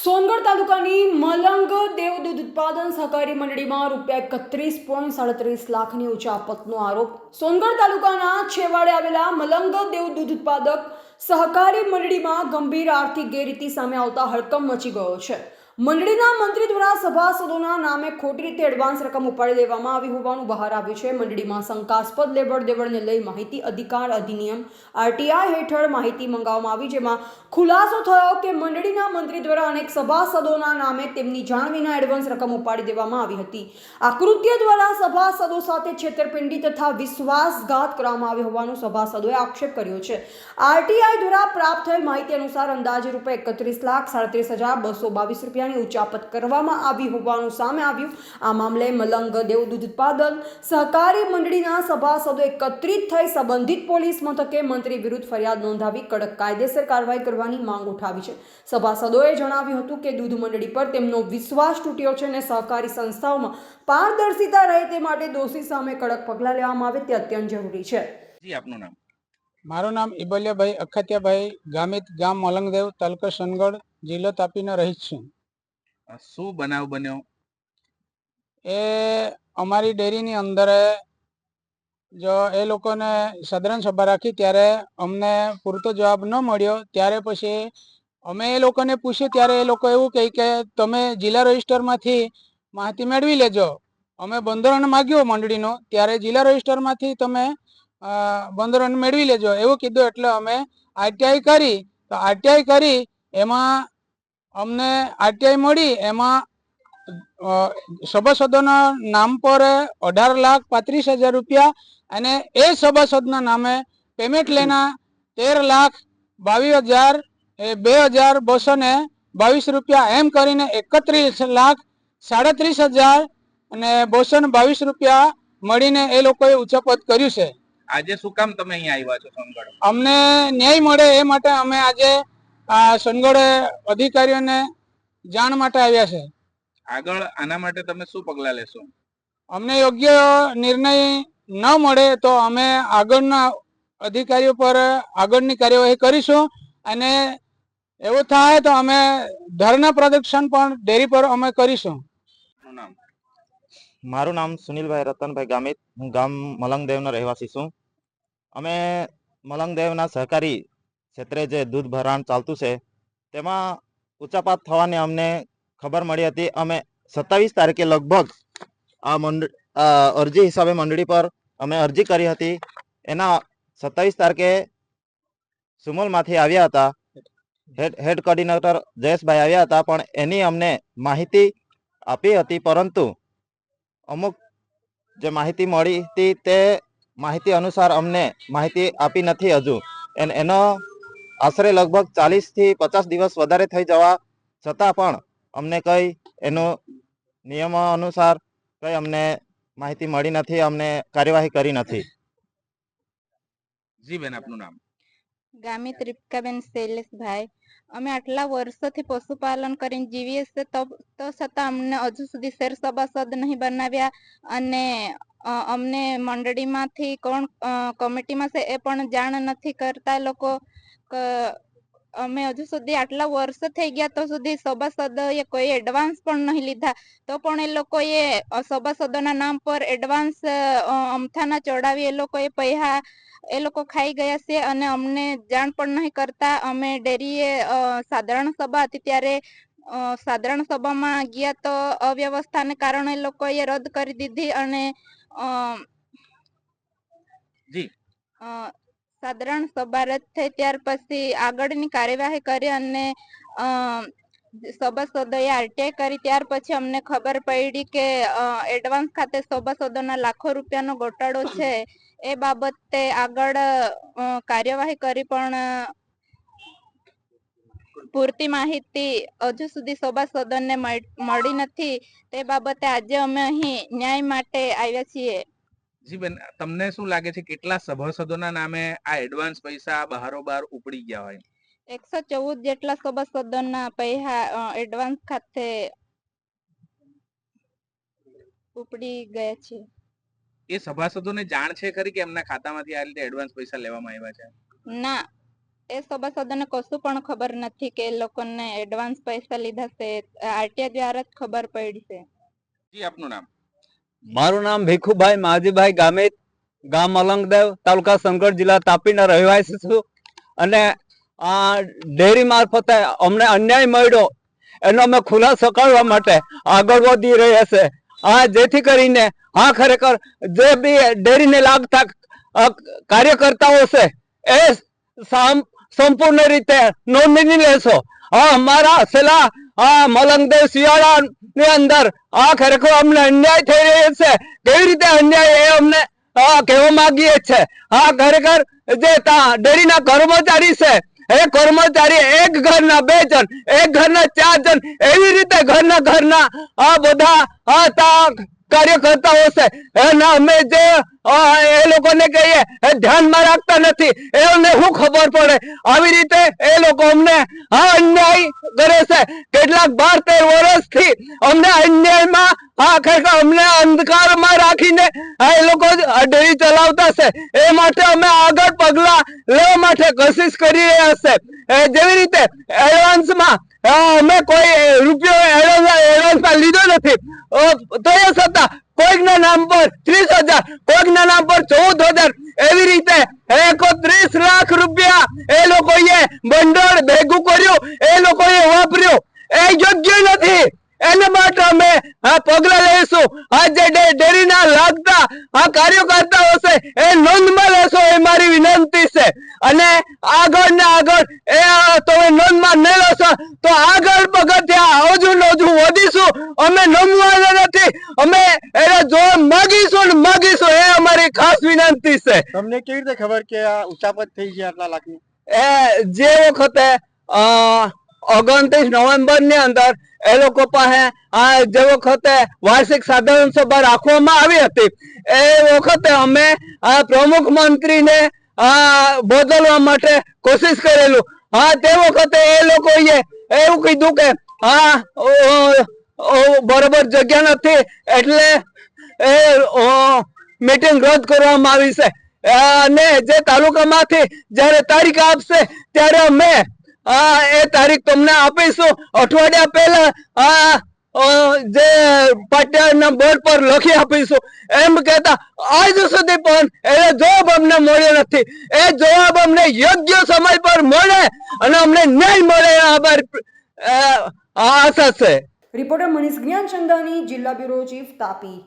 સોનગઢ તાલુકાની મલંગ દેવ દૂધ ઉત્પાદન સહકારી મંડળીમાં ₹31.37 લાખની ઉચાપતનો આરોપ. સોનગઢ તાલુકાના છેવાડે આવેલા મલંગ દેવ દૂધ ઉત્પાદક સહકારી મંડળીમાં ગંભીર આર્થિક ગેરરીતિ સામે આવતા હડકંપ મચી ગયો છે. મંડળીના મંત્રી દ્વારા સભાસદોના નામે ખોટી રીતે એડવાન્સ રકમ ઉપાડી લેવામાં આવી હોવાનું બહાર આવ્યું છે. મંડળીમાં શંકાસ્પદ લેવડ દેવડને લઈ માહિતી અધિકાર અધિનિયમ આરટીઆઈ હેઠળ માહિતી મંગાવવામાં આવી, જેમાં ખુલાસો થયો કે મંડળીના મંત્રી દ્વારા અનેક સભાસદોના નામે તેમની જાણ વિના એડવાન્સ રકમ ઉપાડી દેવામાં આવી હતી. આ કૃત્ય દ્વારા સભાસદો સાથે છેતરપિંડી તથા વિશ્વાસઘાત કરવામાં આવ્યો હોવાનું સભાસદોએ આક્ષેપ કર્યો છે. આરટીઆઈ દ્વારા પ્રાપ્ત થયેલ માહિતી અનુસાર અંદાજે ₹31,37,222 ઉચાપત કરવામાં આવી હોવાનું સામે આવ્યું. આ મામલે મલંગ દેવ દૂધ ઉત્પાદન સહકારી મંડળીના સભાસદો એકત્રિત થઈ સંબંધિત પોલીસ મથકે મંત્રી વિરુદ્ધ ફરિયાદ નોંધાવી કડક કાયદેસર કાર્યવાહી કરવાની માંગ ઉઠાવી છે. સભાસદોએ જણાવ્યું હતું કે દૂધ મંડળી પર તેમનો વિશ્વાસ તૂટ્યો છે અને સહકારી સંસ્થાઓમાં પારદર્શિતા રહે તે માટે દોષી સામે કડક પગલાં લેવામાં આવે તે અત્યંત જરૂરી છે. જી, આપનું નામ? મારું નામ ઇબલિયાભાઈ અખતિયાભાઈ ગામિત, ગામ મલંગદેવ, તાલુકો સોનગઢ, જિલ્લો તાપીનો રહીશ છું. શું બનાવ બન્યો? એ અમારી ડેરીની અંદર જો એ લોકોને સાધારણ સભા રાખી ત્યારે અમને પૂરતો જવાબ ન મળ્યો. ત્યારે પછી અમે એ લોકોને પૂછ્યું ત્યારે એ લોકો એવું કહે કે તમે જિલ્લા રજિસ્ટરમાંથી માહિતી મેળવી લેજો. અમે બંધારણ માગ્યો મંડળીનો, ત્યારે જિલ્લા રજિસ્ટરમાંથી તમે બંધારણ મેળવી લેજો એવું કીધું. એટલે અમે આરટીઆઈ કરી, તો આરટીઆઈ કરી એમાં અમને આરટીઆઈ મળી. એમાં સભાસદોના નામ પર 18,35,000 રૂપિયા અને એ સભાસદના નામે પેમેન્ટ લેના 13,22,222 રૂપિયા, એમ કરીને 31,37,222 રૂપિયા મળીને એ લોકોએ ઉચાપત કર્યું છે. આજે શું કામ તમે અહીંયા આવ્યા છો સોનગઢ? અમને ન્યાય મળે એ માટે અમે આજે સોનગઢ અધિકારીઓને જાણ માટે આવ્યા છે. આગળ આના માટે તમે શું પગલાં લેશો? અમને યોગ્ય નિર્ણય ન મળે તો અમે આગળના અધિકારીઓ પર આગળની કાર્યવાહી કરીશું અને એવું થાય તો અમે ધરના પ્રદર્શન પણ ડેરી પર અમે કરીશું. નામ? મારું નામ સુનિલભાઈ રતનભાઈ ગામિત, હું ગામ મલંગદેવનો રહેવાસી છું. અમે મલંગદેવના સહકારી ક્ષેત્રે જે દૂધ ભરાણ ચાલતું છે તેમાં ઉચાપાત થવાની અમને ખબર મળી હતી. અમે 27 તારીખે લગભગ આ અરજી હિસાબે મંડળી પર અમે અરજી કરી હતી. એના 27 તારીખે સુમલમાંથી આવ્યા હતા, હેડ કોર્ડિનેટર જયેશભાઈ આવ્યા હતા, પણ એની અમને માહિતી આપી હતી, પરંતુ અમુક જે માહિતી મળી હતી તે માહિતી અનુસાર અમને માહિતી આપી નથી હજુ. એનો આશરે લગભગ 40 થી 50 દિવસ વધારે થઈ જવા છતાં પણ અમને કંઈ એનો નિયમો અનુસાર કંઈ અમને માહિતી મળી નથી, અમને કાર્યવાહી કરી નથી. જી બેન, આપનું નામ? ગામિત રીપકાબેન શૈલેષભાઈ. અમે આટલા વર્ષોથી પશુપાલન કરીને જીવીએ છીએ, તો છતાં અમને હજુ સુધી શેર સભાસદ નહીં બનાવ્યા અને અમને મંડળીમાંથી કોણ કમિટીમાં છે એ પણ જાણ નથી કરતા લોકો. અમે હજુ સુધી આટલા વર્ષ થઈ ગયા તો સુધી સભાસદોએ કોઈ એડવાન્સ પણ નહીં લીધા, તો પણ એ લોકોએ સભાસદોના નામ પર એડવાન્સ અમથાના ચડાવી એ લોકોએ પૈસા એ લોકો ખાઈ ગયા છે અને અમને જાણ પણ નહીં કરતા. અમે ડેરીએ સાધારણ સભા હતી ત્યારે સાધારણ સભામાં ગયા તો અવ્યવસ્થાને કારણે એ લોકોએ રદ કરી દીધી અને સાધારણ સભા રદ થઈ ત્યાર પછી આગળની કાર્યવાહી કરી અને સભાસદોએ આરટીઆઈ કરી. ત્યાર પછી અમને ખબર પડી કે એડવાન્સ ખાતે સભાસદોના લાખો રૂપિયાનો ગોટાળો છે. એ બાબતે આગળ કાર્યવાહી કરી પણ પૂરતી માહિતી હજુ સુધી સભાસદોને મળી નથી. તે બાબતે આજે અમે અહીં ન્યાય માટે આવ્યા છીએ. જી બેન, તમને શું લાગે છે કેટલા સભાસદોના નામે આ એડવાન્સ પૈસા બહારોબાર ઉપડી ગયા હોય? 114 જેટલા સભાસદોના પૈસા એડવાન્સ ખાતે ઉપડી ગયા છે. એ સભાસદોને જાણ છે ખરી કે એમના ખાતામાંથી આ રીતે એડવાન્સ પૈસા લેવામાં આવ્યા છે? ના, એ સભાસદોને કશું પણ ખબર નથી કે એ લોકોને એડવાન્સ પૈસા લીધા છે. આરટીઆઈ દ્વારા જ ખબર પડી છે. જી આપનું નામ? મારું નામ ભીખુભાઈ માજીભાઈ ગામિત, ગામ મલંગદેવ, તાલુકા સોનગઢ, જિલ્લા તાપીના રહેવાસી છું. અને આ ડેરી મારફતે અમને અન્યાય મળ્યો એનો અમે ખુલાસો કરવા માટે આગળ વધી રહ્યા છે. જેથી કરીને ખરેખર જે બી ડેરીને લાગતા કાર્યકર્તાઓ છે એ સંપૂર્ણ રીતે નોંધણી લેશો. અમારા છેલ્લા મલંગદેવ શિયાળા ની અંદર ખરેખર અમને અન્યાય થઈ રહ્યો છે. કેવી રીતે અન્યાય એ અમને કહેવા માંગીએ છે. ખરેખર જે ડેરીના કર્મચારી છે એ કર્મચારી એક ઘરના 2 જણ, એક ઘરના 4 જણ, એવી રીતે ઘરના બધા કાર્યકર્તાઓ છે એના અમે જે એ લોકોને કહીએ એ ધ્યાનમાં રાખતા નથી. એમને શું ખબર પડે? આવી રીતે એ લોકો અમને અન્યાય કરે છે. કેટલાક 12-13 વર્ષથી અમને અન્યાયમાં ખરેખર અમને અંધકારમાં રાખીને એ લોકો ડેરી ચલાવતા છે. એ માટે અમે આગળ પગલા લેવા માટે કોશિશ કરી રહ્યા છે. જેવી રીતે એડવાન્સમાં અમે કોઈ રૂપિયો એડવાન્સમાં લીધો નથી, તો એ છતાં કોઈકના નામ પર 30,000, કોઈકના નામ પર 14,000, એવી રીતે 31 લાખ રૂપિયા એ લોકોએ ભંડોળ ભેગું કર્યું, એ લોકોએ વાપર્યું. એ યોગ્ય નથી. એના માટે અમે પગલા લઈશું. જે ડેરીના લાગતા કાર્યકર્તાઓ છે એ નોંધમાં લેશો એ મારી વિનંતી છે. અને આગળ ને આગળ એ તમે નોંધમાં નહીં લેશો તો આગળ પગથિયા હજુ વધીશું. અમે નમવાના નથી. અમે એને જોવા માગીશું એ અમારી ખાસ વિનંતી છે. તમને કેવી રીતે ખબર કે આ ઉચાપત થઈ ગયા આટલા લાખની? જે વખતે 29 નવેમ્બર ની અંદર એ લોકો પાસે જે વખતે વાર્ષિક સાધારણ સભા રાખવામાં આવી હતી એ વખતે અમે પ્રમુખ મંત્રીને બદલવા માટે કોશિશ કરેલું. તે વખતે એ લોકોએ એવું કીધું કે બરોબર જગ્યા નથી એટલે એ મીટિંગ રદ કરવામાં આવી છે. અને જે તાલુકામાંથી જયારે તારીખ આપશે ત્યારે અમે એ તારીખ તમને આપીશું. અઠવાડિયા પહેલા જે પાટિયાના બોર્ડ પર લખી આપીશું એમ કહેતા આજ સુધી પણ એ જવાબ અમને મળ્યો નથી. એ જવાબ અમને યોગ્ય સમય પર મળે અને અમને ન્યાય મળે અમારી આશા છે. રિપોર્ટર મનીષ જ્ઞાનચંદાની, જિલ્લા બ્યુરો ચીફ, તાપી.